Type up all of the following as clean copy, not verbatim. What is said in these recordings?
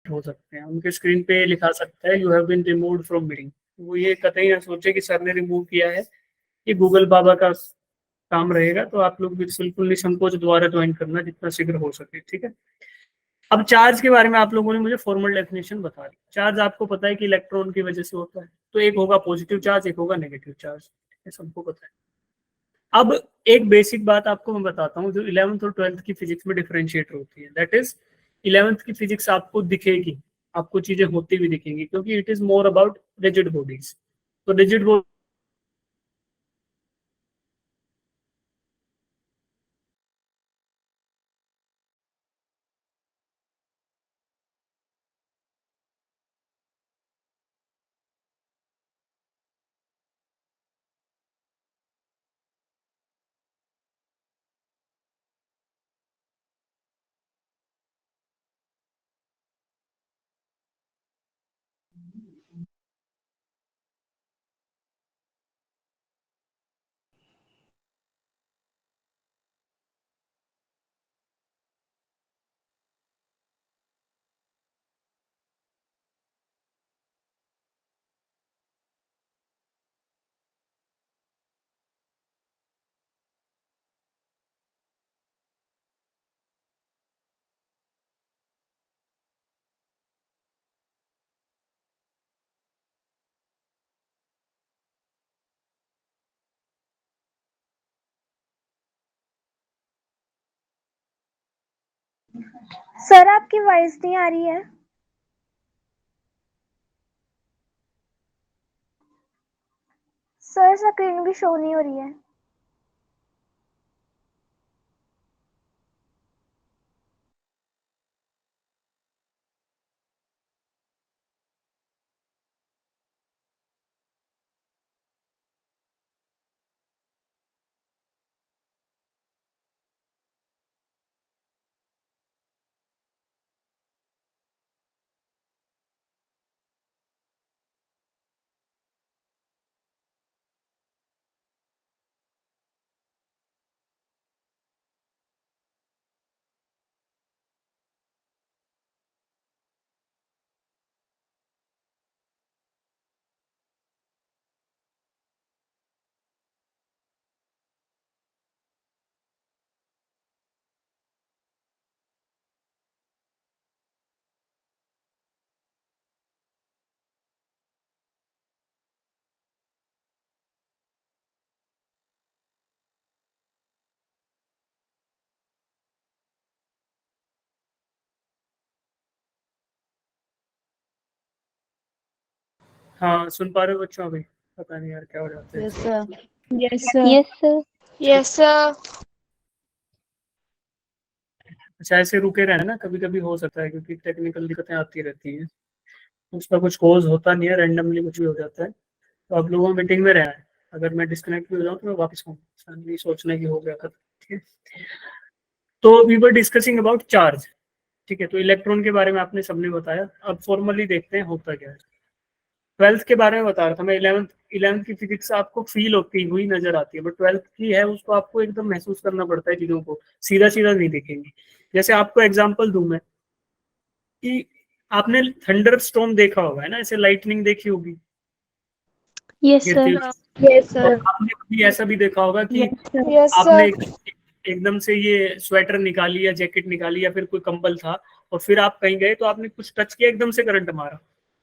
हो सकते हैं, उनके स्क्रीन पे लिखा सकता है you have been removed from meeting. वो ये कतई ना सोचे कि सर ने रिमूव किया है, ये गूगल बाबा का काम रहेगा। तो आप लोग भी बिल्कुल निसंकोच द्वारा ज्वाइन करना जितना शीघ्र हो सके, ठीक है। अब चार्ज के बारे में आप लोगों ने मुझे फॉर्मल डेफिनेशन बता दी। चार्ज आपको पता है कि इलेक्ट्रॉन की वजह से होता है, तो एक होगा पॉजिटिव चार्ज, एक होगा नेगेटिव चार्ज, ये सबको पता है। अब एक बेसिक बात आपको मैं बताता हूँ जो 11th और 12th की फिजिक्स में डिफरेंशिएट होती है, दैट इज 11th की फिजिक्स आपको दिखेगी, आपको चीजें होती हुई दिखेंगी, क्योंकि it is more about rigid bodies. तो रिजिड बॉडी सर आपकी वॉइस नहीं आ रही है। सर स्क्रीन भी शो नहीं हो रही है। हाँ सुन पा रहे हो बच्चों? अभी पता नहीं यार क्या हो जाता है। Yes sir. Yes sir. Yes sir. Yes sir. अच्छा ऐसे रुके रहना ना, कभी कभी हो सकता है क्योंकि टेक्निकल दिक्कतें आती रहती हैं, उसका कुछ कोज होता नहीं है, रैंडमली कुछ भी हो जाता है। तो आप लोगों मीटिंग में रहना है, अगर मैं डिस्कनेक्ट भी हो जाऊँ तो मैं वापस आऊँ, नहीं सोचना कि हो गया खत्म, ठीक है। तो we were discussing about charge, ठीक है। तो इलेक्ट्रॉन के बारे में आपने सबने बताया, अब फॉर्मली देखते हैं होता क्या है। 12th के बारे में बता रहा था मैं। 11th की फिजिक्स आपको फील होती हुई नजर आती है, बट 12th की है उसको आपको एकदम महसूस करना पड़ता है चीजों को, सीधा सीधा नहीं देखेंगे। जैसे आपको एग्जांपल दूं मैं कि आपने थंडर स्टॉर्म देखा होगा, है ना, ऐसे लाइटनिंग देखी होगी यस गिरती सर। हुई। यस और सर। आपने कभी ऐसा भी देखा होगा कि यस सर। यस आपने सर। एकदम से ये स्वेटर निकाली या जैकेट निकाली या फिर कोई कंबल था, और फिर आप कहीं गए तो आपने कुछ टच किया, एकदम से करंट मारा।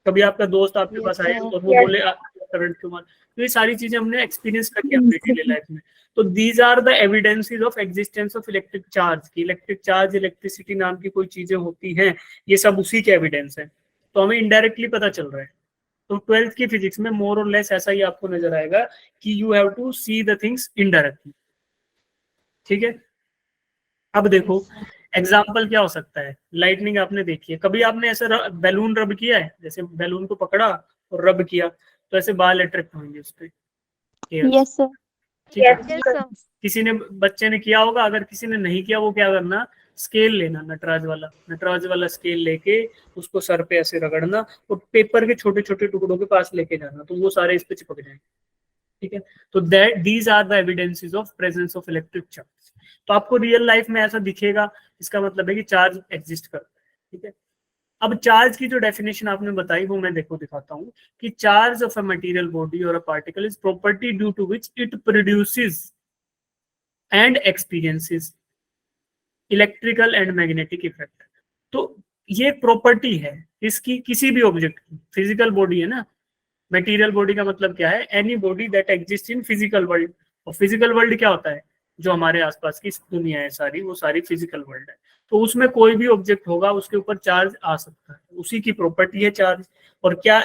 कभी आपका दोस्त आपके Yes, पास आए sir. और वो बोले करंट क्यों मारा। तो ये सारी चीजें हमने एक्सपीरियंस करी अपनी डेली लाइफ में। तो these are the evidences of existence of electric charge की इलेक्ट्रिक चार्ज, इलेक्ट्रिसिटी नाम की कोई चीजें होती हैं, ये सब उसी के एविडेंस है। तो हमें इनडायरेक्टली पता चल रहा है। तो 12th की फिजिक्स में मोर और लेस ऐसा ही आपको नजर आएगा कि you have to see the things indirectly, ठीक है। अब देखो एग्जाम्पल क्या हो सकता है। लाइटनिंग आपने देखी है, कभी आपने ऐसा बैलून रब किया है, जैसे बैलून को पकड़ा और रब किया तो ऐसे बाल अट्रैक्ट होंगे उस पर, यस सर। ठीक है। Yes sir. किसी ने बच्चे ने किया होगा, अगर किसी ने नहीं किया वो क्या करना, स्केल लेना, नटराज वाला स्केल लेके उसको सर पे ऐसे रगड़ना और पेपर के छोटे छोटे टुकड़ों के पास लेके जाना, तो वो सारे इस पे चिपक जाएंगे, ठीक है। तो that these are the evidences of presence of electric charge. तो आपको रियल लाइफ में ऐसा दिखेगा, इसका मतलब है कि चार्ज एग्जिस्ट करता है, ठीक है। अब चार्ज की जो डेफिनेशन आपने बताई वो मैं देखो दिखाता हूँ कि charge of a material body और a particle is property due to which it produces and experiences electrical and magnetic effect. तो ये प्रॉपर्टी है इसकी, किसी भी ऑब्जेक्ट की। फिजिकल बॉडी है ना, मटेरियल बॉडी का मतलब क्या है, any body that exist in physical world. और फिजिकल वर्ल्ड क्या होता है, जो हमारे आसपास की दुनिया है सारी, वो सारी फिजिकल वर्ल्ड है। तो उसमें कोई भी ऑब्जेक्ट होगा उसके ऊपर चार्ज आ सकता है, उसी की प्रॉपर्टी है चार्ज। और क्या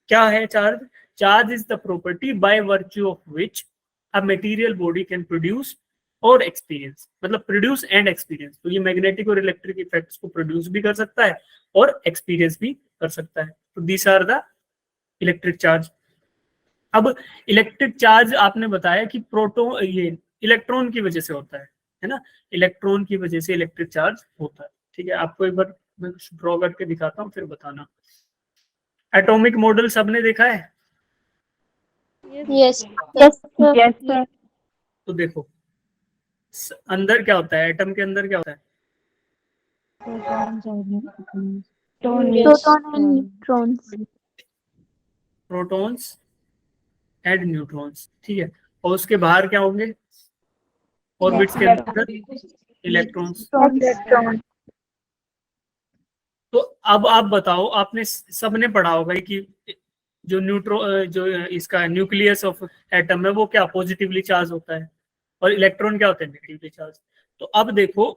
क्या है charge? Charge is the property bye virtue of which a material body can produce और एक्सपीरियंस, मतलब प्रोड्यूस एंड एक्सपीरियंस। तो ये मैग्नेटिक और इलेक्ट्रिक इफेक्ट्स को प्रोड्यूस भी कर सकता है और एक्सपीरियंस भी कर सकता है। तो these are the electric charge. अब इलेक्ट्रिक चार्ज आपने बताया कि प्रोटोन, ये इलेक्ट्रॉन की वजह से होता है ना, इलेक्ट्रॉन की वजह से इलेक्ट्रिक चार्ज होता है। ठीक है, आपको एक बार मैं ड्रॉ करके दिखाता हूँ फिर बताना। एटॉमिक मॉडल सबने देखा है? Yes. Yes, sir. Yes, sir. तो देखो अंदर क्या होता है, एटम के अंदर क्या होता है? Yes. Proton and neutrons. Protons and neutrons. ठीक है, और उसके बाहर क्या होंगे ऑर्बिट्स के अंदर? इलेक्ट्रॉन्स। Electrons. तो अब आप बताओ, आपने सबने पढ़ा होगा कि जो जो इसका न्यूक्लियस ऑफ एटम है वो क्या पॉजिटिवली चार्ज होता है, और इलेक्ट्रॉन क्या होते हैं नेगेटिवली चार्ज। तो अब देखो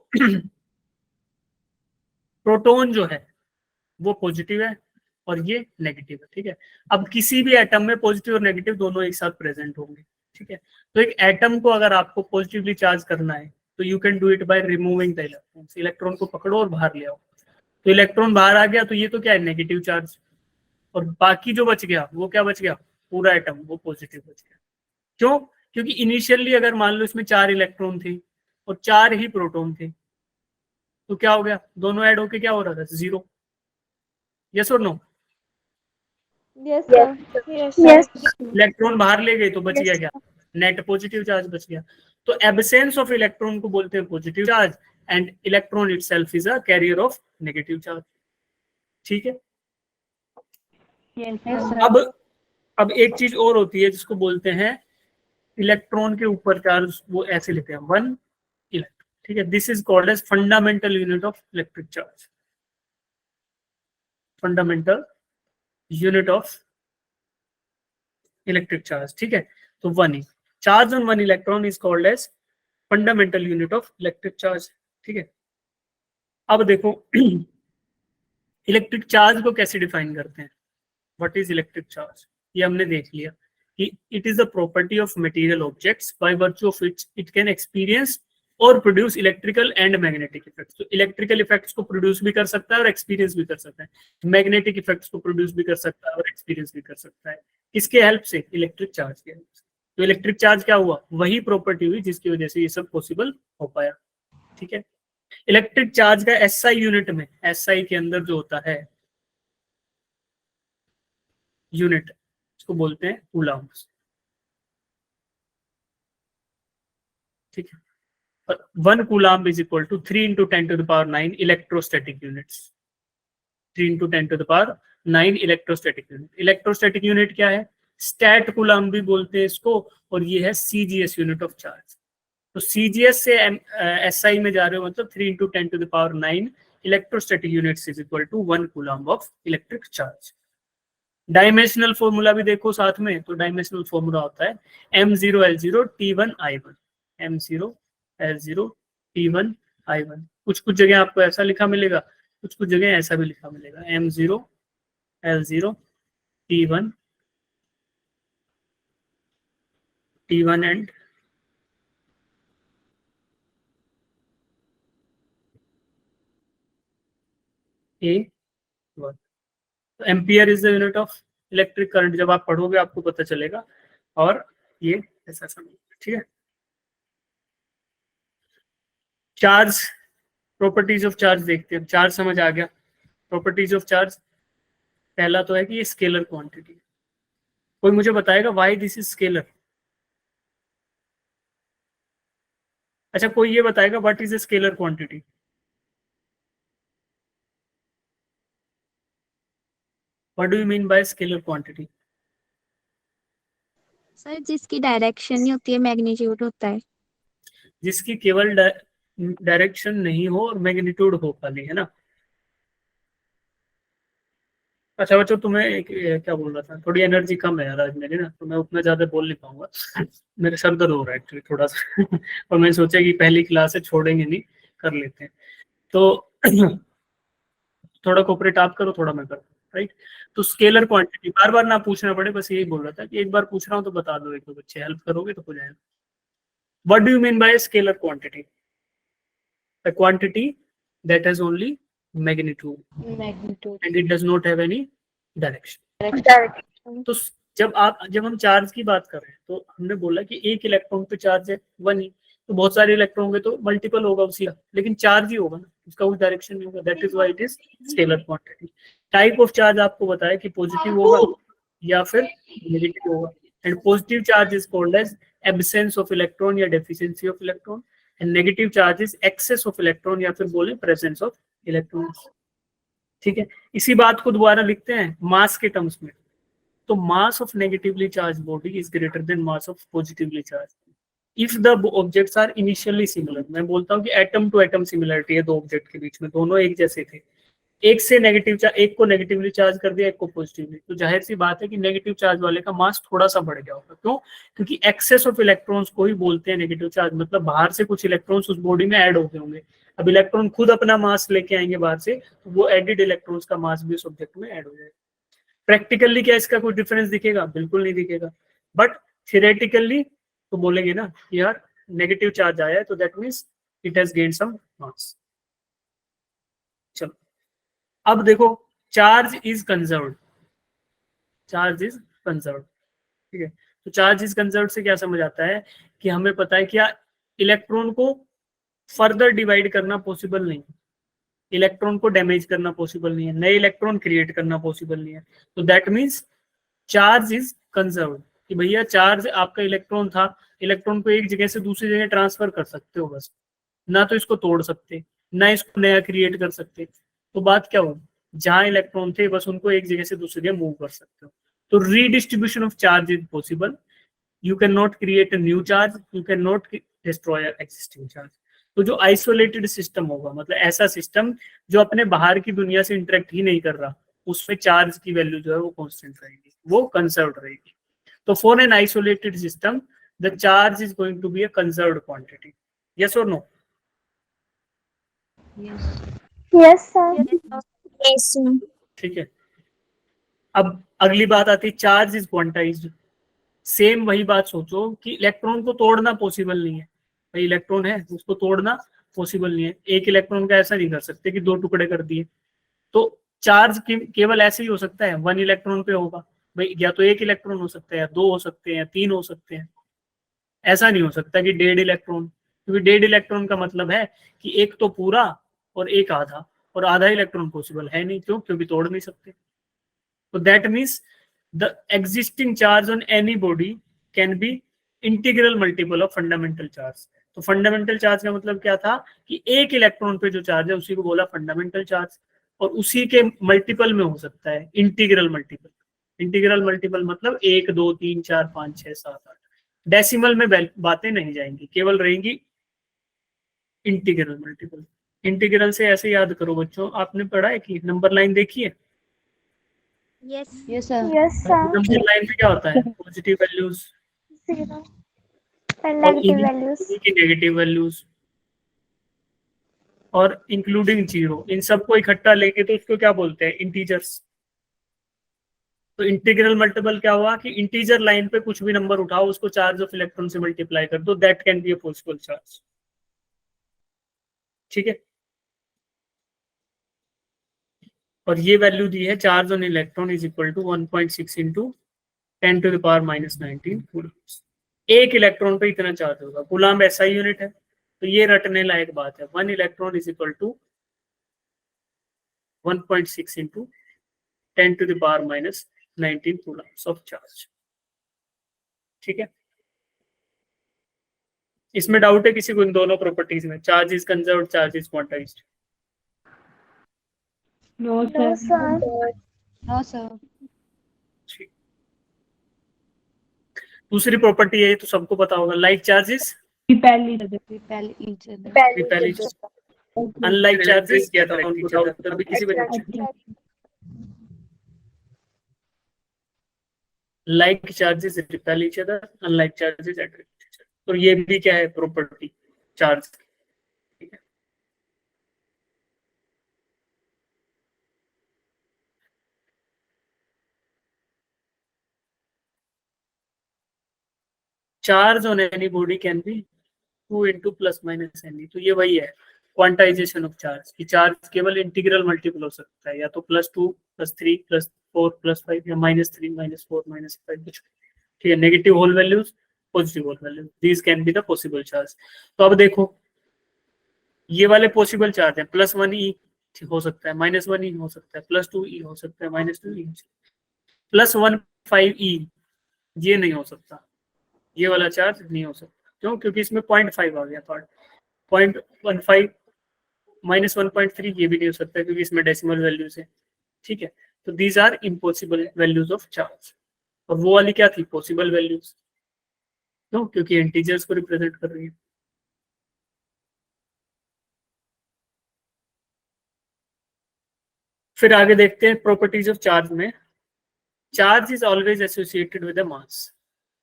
प्रोटॉन जो है वो पॉजिटिव है और ये नेगेटिव है। ठीक है, अब किसी भी एटम में पॉजिटिव और नेगेटिव दोनों एक साथ प्रेजेंट होंगे। ठीक है, तो एक एटम को अगर आपको पॉजिटिवली चार्ज करना है तो you can do it by removing the electron. Electron को पकड़ो और बाहर ले आओ, तो इलेक्ट्रॉन बाहर आ गया, तो ये तो क्या है नेगेटिव चार्ज, और बाकी जो बच गया वो क्या बच गया, पूरा एटम वो पॉजिटिव बच गया। क्यों? क्योंकि इनिशियली अगर मान लो इसमें 4 इलेक्ट्रॉन थे और 4 ही प्रोटॉन थे, तो क्या हो गया, दोनों ऐड होके क्या हो रहा था, 0। यस और no? Yes, sir. Yes. Yes. Electron बाहर ले गए तो बच Yes. गया क्या, नेट पॉजिटिव चार्ज बच गया। तो एब्सेंस ऑफ इलेक्ट्रॉन को बोलते हैं positive charge, and electron itself is a carrier of negative charge. ठीक है, Yes, sir. अब एक चीज और होती है जिसको बोलते हैं इलेक्ट्रॉन के ऊपर चार्ज, वो ऐसे लिखते हैं 1 इलेक्ट्रॉन। ठीक है, this is called as fundamental unit of electric charge. Fundamental unit of electric charge. ठीक है, तो 1 charge on 1 electron is called as fundamental unit of electric charge. ठीक है, अब देखो इलेक्ट्रिक चार्ज को कैसे डिफाइन करते हैं, व्हाट इज इलेक्ट्रिक चार्ज, ये हमने देख लिया कि it is the property of material objects by virtue of which it can experience और produce electrical and magnetic effects. तो इलेक्ट्रिकल इफेक्ट्स को प्रोड्यूस भी कर सकता है और एक्सपीरियंस भी कर सकता है, मैग्नेटिक इफेक्ट्स को प्रोड्यूस भी कर सकता है और एक्सपीरियंस भी कर सकता है। किसके हेल्प से? इलेक्ट्रिक चार्ज के हेल्प से। तो इलेक्ट्रिक चार्ज क्या हुआ, वही प्रॉपर्टी हुई जिसकी वजह से ये सब पॉसिबल हो पाया। ठीक है, इलेक्ट्रिक चार्ज का एसआई यूनिट में, एसआई के अंदर जो होता है यूनिट, इसको बोलते हैं कूलम्ब्स। ठीक है, 1 coulomb is equal to 3 into 10 to the power 9 electrostatic units. 3 into 10 to the power 9 electrostatic unit. Electrostatic unit क्या है, स्टैट कूलम्ब भी बोलते हैं इसको, और ये है सीजीएस यूनिट ऑफ चार्ज। तो सीजीएस से एसआई में जा रहे हो, मतलब 3 into 10 to the power 9 electrostatic units is equal to 1 coulomb of electric charge. Dimensional formula भी देखो साथ में, तो डायमेंशनल फॉर्मूला होता है M0L0 T1 I1। M0L0 T1 I1। कुछ जगह आपको ऐसा लिखा मिलेगा, कुछ जगह ऐसा भी लिखा मिलेगा, M0L0 T1 एंड A1। तो ampere is the unit of electric current, जब आप पढ़ोगे आपको पता चलेगा। और ये ऐसा समझ, ठीक है। चार्ज, प्रॉपर्टीज ऑफ चार्ज देखते हैं। चार्ज समझ आ गया, प्रॉपर्टीज ऑफ चार्ज पहला तो है कि ये स्केलर क्वांटिटी। कोई मुझे बताएगा व्हाई दिस इज स्केलर? अच्छा, कोई ये बताएगा what is a scalar quantity? What do you mean by scalar quantity? Sir जिसकी डायरेक्शन नहीं होती है मैग्नीट्यूड होता है। जिसकी केवल डायरेक्शन नहीं हो और मैग्नीट्यूड हो खाली, है ना? अच्छा बच्चों, तुम्हें क्या बोल रहा था, थोड़ी एनर्जी कम है यार आज मेरी ना, तो मैं उतना ज्यादा बोल नहीं पाऊंगा। मेरे सर दर्द हो रहा है एक्चुअली थोड़ा सा। और मैंने सोचा कि पहली क्लास है, छोड़ेंगे नहीं, कर लेते हैं। तो थोड़ा कोऑपरेट आप करो, थोड़ा मैं करूँ, राइट? तो स्केलर क्वांटिटी बार बार ना पूछना पड़े, बस यही बोल रहा था कि एक बार पूछ रहा हूँ तो बता दो, एक दो बच्चे हेल्प करोगे तो हो जाएगा। What do you mean by scalar quantity? A quantity that has only magnitude and it does not have any direction. तो जब हम चार्ज की बात कर रहे हैं तो हमने बोला कि एक इलेक्ट्रॉन पे चार्ज है 1 ही, तो बहुत सारे इलेक्ट्रॉन होंगे तो मल्टीपल होगा उसी का, लेकिन चार्ज ही होगा ना, उसका कोई डायरेक्शन नहीं होगा। That is why it is scalar quantity. Type of charge आपको बताया कि पॉजिटिव होगा या फिर नेगेटिव होगा, and positive charge is called as absence of electron या deficiency of electron, and negative charge is excess of electron या फिर बोले प्रेजेंस ऑफ इलेक्ट्रॉन्स। ठीक है, इसी बात को दोबारा लिखते हैं मास के टर्म्स में। तो mass of negatively charge body is greater than mass of positively charge if the objects are initially similar. मैं बोलता हूँ कि एटम टू एटम सिमिलरिटी है दो ऑब्जेक्ट के बीच में, दोनों एक जैसे थे, एक से नेगेटिव चार्ज, एक को नेगेटिवली चार्ज कर दिया, एक को पॉजिटिवली, तो जाहिर सी बात है कि नेगेटिव चार्ज वाले का मास थोड़ा सा बढ़ गया होगा। क्यों? क्योंकि एक्सेस ऑफ इलेक्ट्रॉन्स को ही बोलते हैं नेगेटिव चार्ज, मतलब बाहर से कुछ इलेक्ट्रॉन्स उस बॉडी में ऐड हो गए होंगे। अब इलेक्ट्रॉन खुद अपना मास लेके आएंगे बाहर से, तो वो एडेड इलेक्ट्रॉन्स का मास भी उस ऑब्जेक्ट में ऐड हो जाएगा। प्रैक्टिकली क्या इसका कोई डिफरेंस दिखेगा? बिल्कुल नहीं दिखेगा, बट थियोरेटिकली तो बोलेंगे ना कि यार नेगेटिव चार्ज आया है तो that means it has gain some mass. चलो अब देखो, charge is conserved, charge is conserved, ठीक है? तो चार्ज इज कंजर्व्ड से क्या समझ आता है कि हमें पता है क्या इलेक्ट्रॉन को फर्दर डिवाइड करना पॉसिबल नहीं है, इलेक्ट्रॉन को डैमेज करना पॉसिबल नहीं है, नए इलेक्ट्रॉन क्रिएट करना पॉसिबल नहीं है, तो that means charge is conserved. कि भैया चार्ज आपका इलेक्ट्रॉन था, इलेक्ट्रॉन को एक जगह से दूसरी जगह ट्रांसफर कर सकते हो बस, ना तो इसको तोड़ सकते, ना इसको नया क्रिएट कर सकते। तो बात क्या हो, जहां इलेक्ट्रॉन थे बस उनको एक जगह से दूसरी जगह मूव कर सकते हो। तो redistribution of charge is possible, you can not create a new charge, you can not destroy existing charge. तो जो आइसोलेटेड सिस्टम होगा, मतलब ऐसा सिस्टम जो अपने बाहर की दुनिया से इंटरेक्ट ही नहीं कर रहा, उसमें चार्ज की वैल्यू जो है वो कांस्टेंट रहेगी, वो कंजर्व्ड रहेगी। तो for an isolated system the charge is going to be a conserved quantity. Yes और no? Yes, sir. Yes, sir. ठीक है, अब अगली बात आती है चार्ज इज क्वांटाइज्ड। सेम वही बात सोचो कि इलेक्ट्रॉन को तोड़ना पॉसिबल नहीं है, भाई इलेक्ट्रॉन है उसको तोड़ना पॉसिबल नहीं है, एक इलेक्ट्रॉन का ऐसा नहीं कर सकते कि दो टुकड़े कर दिए। तो चार्ज केवल ऐसे ही हो सकता है, 1 इलेक्ट्रॉन पे होगा भाई, या तो एक इलेक्ट्रॉन हो सकता है, या 2 हो सकते हैं, या 3 हो सकते हैं। ऐसा नहीं हो सकता कि 1.5 इलेक्ट्रॉन, क्योंकि 1.5 इलेक्ट्रॉन का मतलब है कि एक तो पूरा और एक आधा, और आधा इलेक्ट्रॉन पॉसिबल है नहीं। क्यों? क्योंकि तोड़ नहीं सकते। तो that means the existing charge on any body can B integral multiple of fundamental charge. तो फंडामेंटल चार्ज का मतलब क्या था कि एक इलेक्ट्रॉन पे जो चार्ज है उसी को बोला फंडामेंटल चार्ज, और उसी के मल्टीपल में हो सकता है इंटीग्रल मल्टीपल। इंटीग्रल मल्टीपल मतलब 1 2 3 4 5 6 7 8, डेसिमल में बातें नहीं जाएंगी, केवल रहेंगी इंटीग्रल मल्टीपल। इंटीग्रल से ऐसे याद करो बच्चों, आपने पढ़ा है कि नंबर लाइन देखी है? Yes. Yes, sir. Yes, sir. Number line में क्या होता है? पॉजिटिव वैल्यूज 0 and और negative values. इन्हीं की नेगेटिव वैल्यूज और इंक्लूडिंग जीरो, इन सबको इकट्ठा लेके तो उसको क्या बोलते हैं? इंटीजर्स। तो इंटीग्रल मल्टीपल क्या हुआ कि इंटीजर लाइन पे कुछ भी नंबर उठाओ, उसको चार्ज ऑफ इलेक्ट्रॉन से मल्टीप्लाई कर दो, that can be a possible charge. ठीक है, और ये वैल्यू दी है, charge on electron is equal to 1.6 into 10⁻⁻19 coulomb. एक इलेक्ट्रॉन पे इतना चार्ज होगा, कूलम्ब ऐसा यूनिट है, तो ये रटने लायक बात है। 1 electron is equal to 1.6 into 10⁻⁻19 coulombs of charge. ठीक है, इसमें डाउट है किसी को इन दोनों प्रॉपर्टीज में? Charge is conserved, charge is quantized. No, No, sir. sir. No sir. ठीक। दूसरी प्रॉपर्टी है, ये तो सबको पता होगा, like charges repel each other. Repel each, unlike charges क्या था उनको डाउट कभी किसी बच्चे, like charges repel each other, unlike charges attract each other. तो ये भी क्या है, प्रॉपर्टी चार्ज, ठीक है। Charge on any body can be 2 into plus minus any. तो ये वही है क्वांटाइजेशन ऑफ चार्ज, कि चार्ज केवल इंटीग्रल मल्टीपल हो सकता है, या तो +2 +3 +4 +5 या -3 -4 -5 कुछ, ठीक है। Negative whole values, positive whole values, these can be the possible charge. तो अब देखो ये वाले पॉसिबल चार्ज है, +1 ई हो सकता है, -1 ई हो सकता है, +2 ई हो सकता है, -2 ई, +1.5 ई ये नहीं हो सकता, ये वाला चार्ज नहीं हो सकता। क्यों? क्योंकि इसमें 0.5 आ गया पार्ट, 0.15 -1.3 ये भी नहीं हो सकता क्योंकि इसमें डेसिमल वैल्यूज है, ठीक है। तो these are impossible values of charge. और वो वाली क्या थी, पॉसिबल वैल्यूज, क्यों? क्योंकि इंटीजर्स को रिप्रेजेंट कर रही है। फिर आगे देखते हैं प्रॉपर्टीज ऑफ चार्ज में, charge is always associated with the mass.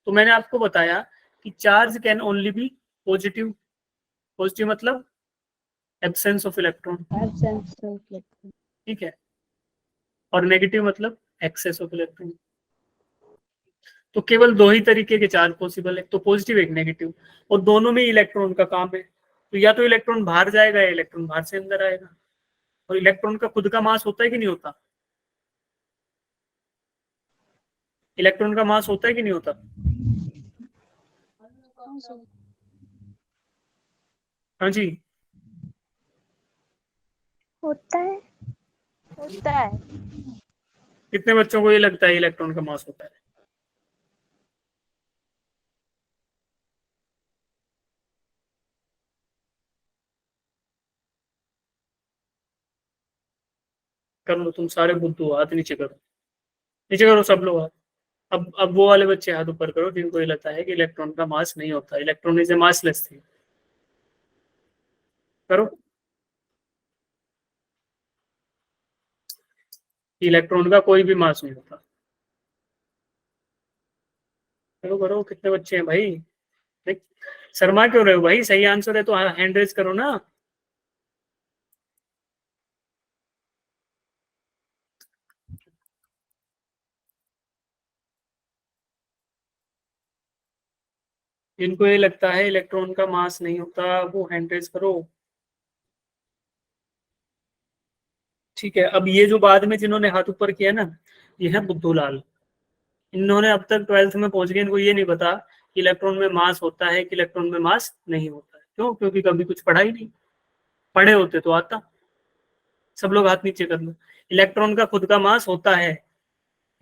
तो मैंने आपको बताया कि charge can only be positive, positive मतलब एब्सेंस ऑफ इलेक्ट्रॉन, ठीक है, और नेगेटिव मतलब एक्सेस ऑफ इलेक्ट्रॉन। तो केवल दो ही तरीके के चार्ज पॉसिबल है, तो पॉजिटिव एक नेगेटिव, और दोनों में इलेक्ट्रॉन का काम है। तो या तो इलेक्ट्रॉन बाहर जाएगा या इलेक्ट्रॉन बाहर से अंदर आएगा। और इलेक्ट्रॉन का खुद का मास होता है कि नहीं होता, इलेक्ट्रॉन का मास होता है कि नहीं होता, हाँ जी होता है। होता है। कितने बच्चों को ये लगता है इलेक्ट्रॉन का मास होता है? कर लो तुम सारे बुद्धू, हाथ नीचे करो, नीचे करो सब लोग हाथ। अब वो वाले बच्चे हाथ ऊपर करो जिनको ये लगता है कि इलेक्ट्रॉन का मास नहीं होता, electron is a massless thing, करो। इलेक्ट्रॉन का कोई भी मास नहीं होता, करो करो, कितने बच्चे हैं भाई, देख, शर्मा क्यों रहे हो भाई, सही आंसर है तो हैंड रेज करो ना। जिनको ये लगता है इलेक्ट्रॉन का मास नहीं होता वो हैंड रेज करो, ठीक है। अब ये जो बाद में जिन्होंने हाथ ऊपर किया ना, ये है बुद्धूलाल। इन्होंने अब तक 12th में पहुंच गए, इनको ये नहीं पता कि इलेक्ट्रॉन में मास होता है कि इलेक्ट्रॉन में मास नहीं होता है। क्यों? क्योंकि कभी कुछ पढ़ा ही नहीं, पढ़े होते तो आता। सब लोग हाथ नीचे कर लो। इलेक्ट्रॉन का खुद का मास होता है,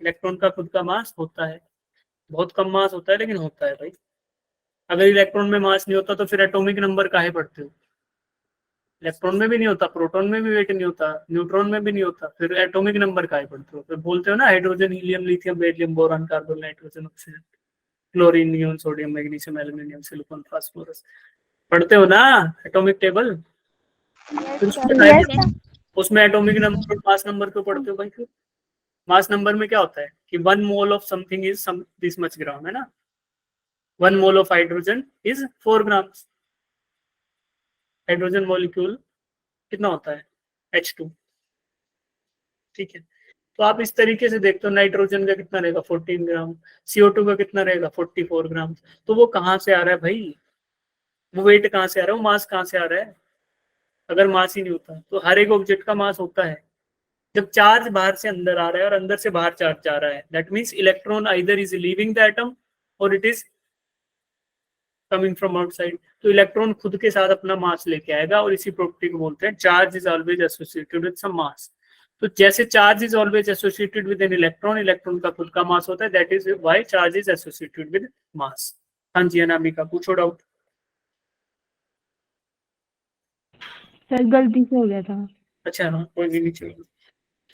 इलेक्ट्रॉन का खुद का मास होता है, बहुत कम मास होता है लेकिन होता है भाई। अगर इलेक्ट्रॉन में मास नहीं होता तो फिर एटॉमिक नंबर काहे पढ़ते हो? इलेक्ट्रॉन में भी नहीं होता, प्रोटॉन में भी वेट नहीं होता, न्यूट्रॉन में भी नहीं होता, फिर एटॉमिक नंबर काहे पढ़ते हो? फिर बोलते हो ना hydrogen helium lithium beryllium boron carbon nitrogen oxygen chlorine neon sodium magnesium aluminium silicon phosphorus, पढ़ते हो ना एटॉमिक टेबल। फिर यस सर। उसमें एटॉमिक नंबर और मास नंबर क्यों पढ़ते हो भाई? फिर मास नंबर में क्या होता है कि 1 mole of something is some this much gram, है ना। 1 mole of hydrogen is 4 gram. Hydrogen molecule कितना होता है, H2, ठीक है। तो आप इस तरीके से देखते हो, नाइट्रोजन का कितना रहेगा 14 ग्राम, CO2 का कितना रहेगा 44 ग्राम। तो वो कहाँ से आ रहा है भाई, वो वेट कहाँ से आ रहा है, वो मास कहाँ से आ रहा है? अगर मास ही नहीं होता तो हर एक ऑब्जेक्ट का मास होता है। जब चार्ज बाहर से अंदर आ रहा है और अंदर से बाहर चार्ज जा रहा है, that means electron either is leaving the atom और it is coming from outside. तो इलेक्ट्रॉन खुद के साथ अपना मास लेके आएगा, और इसी प्रॉपर्टी को बोलते हैं charge is always associated with some mass. तो जैसे charge is always associated with an electron, electron का खुद का मास होता है, that is why charge is associated with mass. हाँ जी अनामिका, पूछो डाउट। सर गलती से हो गया था। अच्छा हाँ, कोई नहीं, नीचे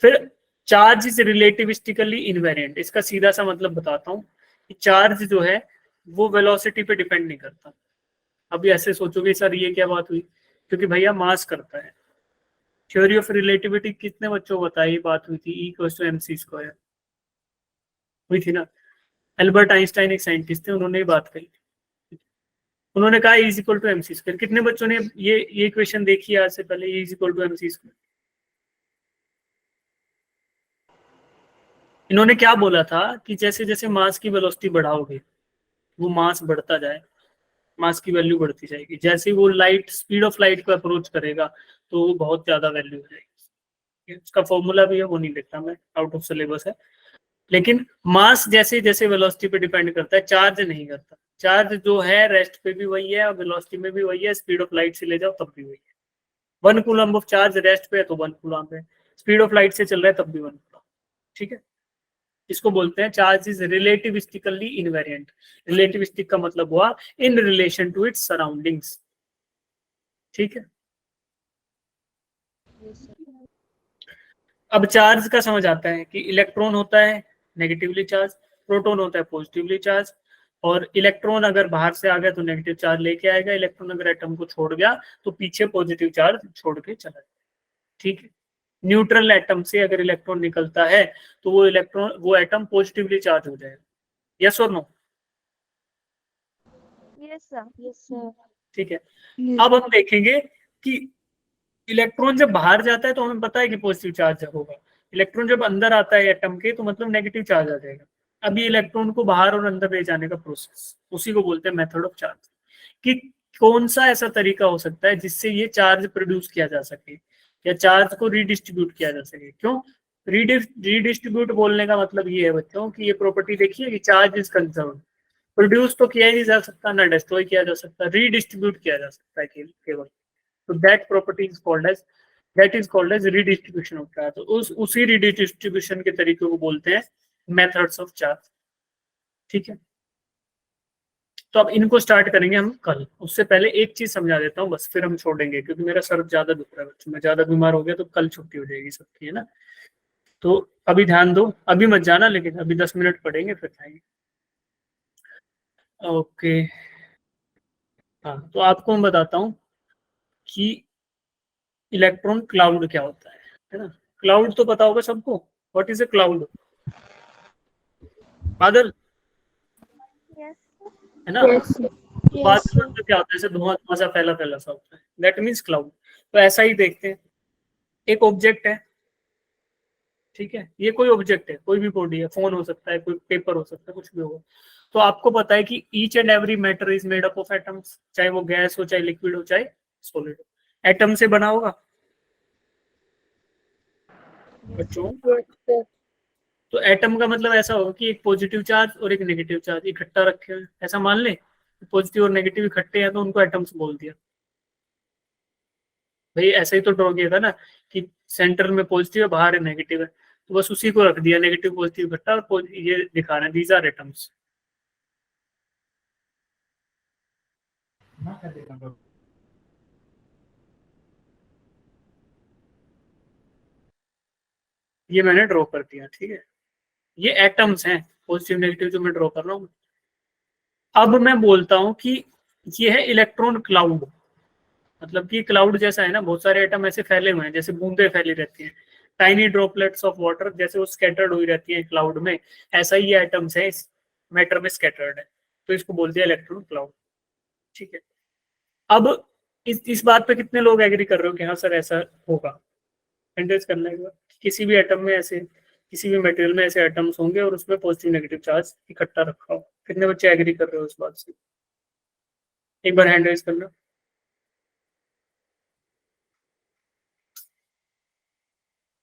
फिर चार्ज इज रिलेटिविस्टिकली इनवेरिएंट, इसका सीधा सा मतलब बताता हूँ कि चार्ज जो है वो वेलोसिटी पे डिपेंड नहीं करता। अभी ऐसे सोचोगे सर ये क्या बात हुई, क्योंकि भैया मास करता है। थ्योरी ऑफ रिलेटिविटी कितने बच्चों को बताई बात हुई थी, E equals to MC square हुई थी ना। एल्बर्ट आइंस्टाइन एक साइंटिस्ट थे, उन्होंने ये बात कही, उन्होंने कहा is equal to MC square. कितने बच्चों ने ये इक्वेशन देखी है आज से पहले, is equal to MC square? इन्होंने क्या बोला था कि जैसे जैसे मास की वेलोसिटी बढ़ाओगे वो मास बढ़ता जाए, मास की वैल्यू बढ़ती जाएगी। जैसे ही वो लाइट स्पीड ऑफ लाइट को अप्रोच करेगा तो वो बहुत ज्यादा वैल्यू हो जाएगी। उसका फॉर्मूला भी है, वो नहीं लिखता मैं, आउट ऑफ सिलेबस है। लेकिन मास जैसे जैसे वेलोसिटी पे डिपेंड करता है, चार्ज नहीं करता। चार्ज जो है रेस्ट पे भी वही है और वेलोसिटी में भी वही है, स्पीड ऑफ लाइट से ले जाओ तब भी वही है। 1 कूलम ऑफ चार्ज रेस्ट पे है तो 1 कूलम है, स्पीड ऑफ लाइट से चल रहा है तब भी 1 कूलम। ठीक है, इसको बोलते हैं charge is relativistically invariant. Relativistic का मतलब हुआ in relation to its surroundings. ठीक है, अब चार्ज का समझ आता है कि इलेक्ट्रॉन होता है नेगेटिवली चार्ज, प्रोटॉन होता है पॉजिटिवली चार्ज, और इलेक्ट्रॉन अगर बाहर से आ गया तो नेगेटिव चार्ज लेके आएगा, इलेक्ट्रॉन अगर एटम को छोड़ गया तो पीछे पॉजिटिव चार्ज छोड़ के चला जाएगा। ठीक है, न्यूट्रल एटम से अगर इलेक्ट्रॉन निकलता है तो वो एटम पॉजिटिवली चार्ज हो जाएगा। यस और नो? Yes sir. ठीक है, अब हम देखेंगे कि इलेक्ट्रॉन जब बाहर जाता है तो हमें पता है कि पॉजिटिव चार्ज होगा, इलेक्ट्रॉन जब अंदर आता है एटम के तो मतलब नेगेटिव चार्ज आ जाएगा। अभी इलेक्ट्रॉन को बाहर और अंदर ले जाने का प्रोसेस, उसी को बोलते हैं मेथड ऑफ चार्ज। कि कौन सा ऐसा तरीका हो सकता है जिससे ये चार्ज प्रोड्यूस किया जा सके या चार्ज को रीडिस्ट्रीब्यूट किया जा सके। क्यों रीडिस्ट्रीब्यूट बोलने का मतलब ये है बच्चों कि ये प्रॉपर्टी देखिए कि चार्ज इज कंजर्व, प्रोड्यूस तो किया ही नहीं जा सकता, ना डिस्ट्रॉय किया जा सकता, रीडिस्ट्रीब्यूट किया जा सकता है केवल। तो that property is called as redistribution of charge. तो उसी रीडिस्ट्रीब्यूशन के तरीके को बोलते हैं मेथड्स ऑफ चार्ज। ठीक है, तो अब इनको स्टार्ट करेंगे हम कल। उससे पहले एक चीज समझा देता हूँ बस, फिर हम छोड़ेंगे क्योंकि मेरा सर ज्यादा दुख रहा है बच्चों, मैं ज्यादा बीमार हो गया तो कल छुट्टी हो जाएगी सबकी, है ना। तो अभी ध्यान दो, अभी मत जाना, लेकिन अभी 10 मिनट पढ़ेंगे फिर जाएंगे। ओके, हाँ तो आपको मैं बताता हूँ कि इलेक्ट्रॉन क्लाउड क्या होता है ना। क्लाउड तो पता होगा सबको, व्हाट इज ए क्लाउड? बादल, यस है ना। यस तो बादल मतलब क्या होता है, जैसे धुआं धुआं सा फैला फैला सा होता है, दैट मीन्स क्लाउड। तो ऐसा ही देखते हैं, एक ऑब्जेक्ट है, ठीक है, ये कोई ऑब्जेक्ट है, कोई भी बॉडी है, फोन हो सकता है, कोई पेपर हो सकता है, कुछ भी होगा। तो आपको पता है कि each and every matter is made up of atoms, चाहे वो गैस हो, चाहे लिक्विड हो, चाहे सॉलिड हो, एटम से बना होगा बच्चों। तो एटम का मतलब ऐसा होगा कि एक पॉजिटिव चार्ज और एक नेगेटिव चार्ज इकट्ठा रखे हैं, ऐसा मान ले। पॉजिटिव और नेगेटिव इकट्ठे हैं तो उनको एटम्स बोल दिया। भाई ऐसा ही तो ड्रॉ किया था ना कि सेंटर में पॉजिटिव है, बाहर है नेगेटिव है, तो बस उसी को रख दिया, नेगेटिव पॉजिटिव इकट्ठा, और ये दिखा रहे हैं दीज आर एटम्स। ये मैंने ड्रॉ कर दिया, ठीक है, ये एटम्स हैं पॉजिटिव नेगेटिव जो मैं ड्रॉ कर रहा हूँ। अब मैं बोलता हूँ कि ये है इलेक्ट्रॉन क्लाउड। मतलब कि क्लाउड जैसा है ना, बहुत सारे एटम ऐसे फैले हुए हैं जैसे बूंदे फैली रहती हैं, टाइनी ड्रॉपलेट्स ऑफ वाटर, जैसे वो स्कैटर्ड हुई रहती है क्लाउड में, ऐसा ही ये एटम्स है इस मैटर में स्कैटर्ड है, तो इसको बोल दिया इलेक्ट्रॉन क्लाउड। ठीक है, अब इस बात पे कितने लोग एग्री कर रहे हो कि हाँ सर ऐसा होगा? एंट्रेस करना है किसी भी एटम में ऐसे, किसी भी मटेरियल में ऐसे एटम्स होंगे और उसमें पॉजिटिव नेगेटिव चार्ज इकट्ठा रखा हो। कितने बच्चे एग्री कर रहे हो इस बात से? एक बार हैंड रेज करना।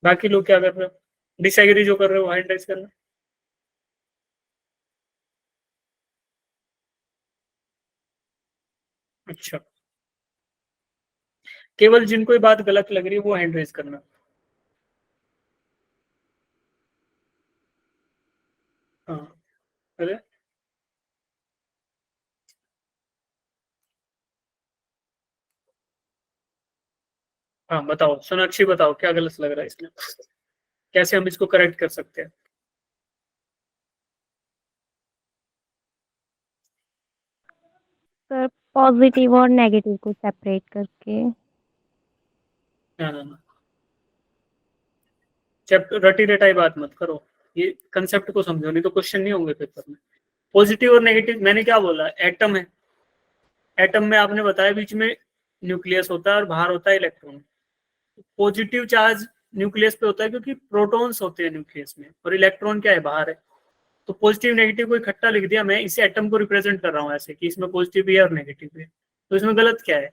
बाकी लोग क्या कर रहे हो? डिसएग्री जो कर रहे हो हैंड रेज करना। अच्छा, केवल जिनको ये बात गलत लग रही है वो हैंड रेज करना। हाँ, अरे हाँ बताओ, सोनाक्षी बताओ क्या गलत लग रहा है इसमें? कैसे हम इसको करेक्ट कर सकते हैं? सर पॉजिटिव और नेगेटिव को सेपरेट करके। ना चैप्टर रटी रटाई बात मत करो, ये कंसेप्ट को समझो, नहीं तो क्वेश्चन नहीं होंगे पेपर में। पॉजिटिव और नेगेटिव मैंने क्या बोला? एटम है, एटम में आपने बताया बीच में न्यूक्लियस होता है और बाहर होता है इलेक्ट्रॉन। पॉजिटिव चार्ज न्यूक्लियस पे होता है क्योंकि प्रोटॉन्स होते हैं न्यूक्लियस में, और इलेक्ट्रॉन क्या है? बाहर है। तो पॉजिटिव नेगेटिव को इकट्ठा लिख दिया, मैं इसे एटम को रिप्रेजेंट कर रहा हूँ ऐसे कि इसमें पॉजिटिव भी है और नेगेटिव भी है। तो इसमें गलत क्या है?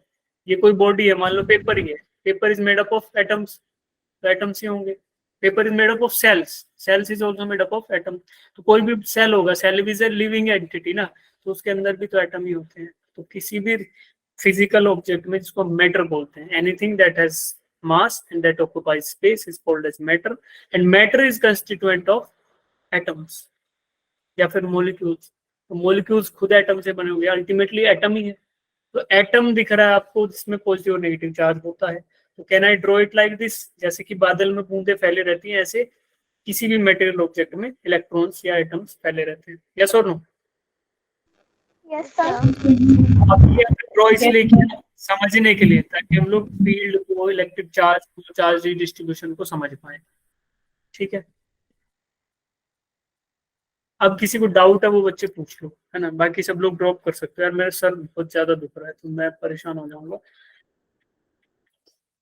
ये कोई बॉडी है, मान लो पेपर ही है, paper is made up of atoms, तो एटम्स ही होंगे। Paper is made up of cells, cells is also made up of atom. तो कोई भी सेल होगा, cell is a living entity ना, तो उसके अंदर भी तो एटम ही होते हैं। तो किसी भी फिजिकल ऑब्जेक्ट में, जिसको मैटर बोलते हैं, anything that has mass and that occupies space is called as matter, and matter is constituent of atoms या फिर मॉलिक्यूल्स। तो मॉलिक्यूल्स खुद एटम से बने हुए, अल्टीमेटली एटम ही है। तो एटम दिख रहा है आपको जिसमें पॉजिटिव और नेगेटिव चार्ज होता है। तो can I draw it like this? जैसे कि बादल में बूंदे फैले रहती हैं, ऐसे किसी भी मटेरियल ऑब्जेक्ट में इलेक्ट्रॉन्स या एटम्स फैले रहते हैं। यस और नो? Yes sir. अब ये ड्रॉ इसलिए किया समझने के लिए, ताकि हम लोग फील्ड को, इलेक्ट्रिक चार्ज को, चार्ज डिस्ट्रीब्यूशन को समझ पाए। ठीक है, अब किसी को डाउट है वो बच्चे पूछ लो, है ना? बाकी सब लोग ड्रॉप कर सकते हैं। यार मेरा सर बहुत ज्यादा दुख रहा है, तो मैं परेशान हो जाऊंगा।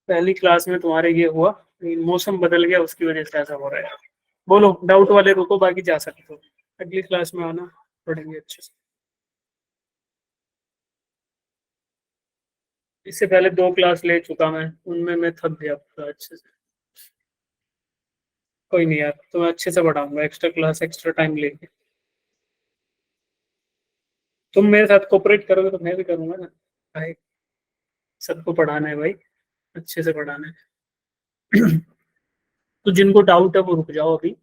पहली क्लास में तुम्हारे ये हुआ, लेकिन मौसम बदल गया, उसकी वजह से ऐसा हो रहा है। बोलो, डाउट वाले रुको, बाकी जा सकते हो। अगली क्लास में आना, पढ़ेंगे अच्छे से। इससे पहले 2 क्लास ले चुका मैं, उनमें मैं थक गया पूरा अच्छे से। कोई नहीं यार, तो मैं अच्छे से पढ़ाऊंगा, एक्स्ट्रा क्लास, एक्स्ट्रा टाइम लेके। तुम मेरे साथ कोऑपरेट करोगे तो मैं भी करूंगा ना भाई, सबको पढ़ाना है भाई, अच्छे से पढ़ाना है। तो जिनको डाउट है वो रुक जाओ अभी,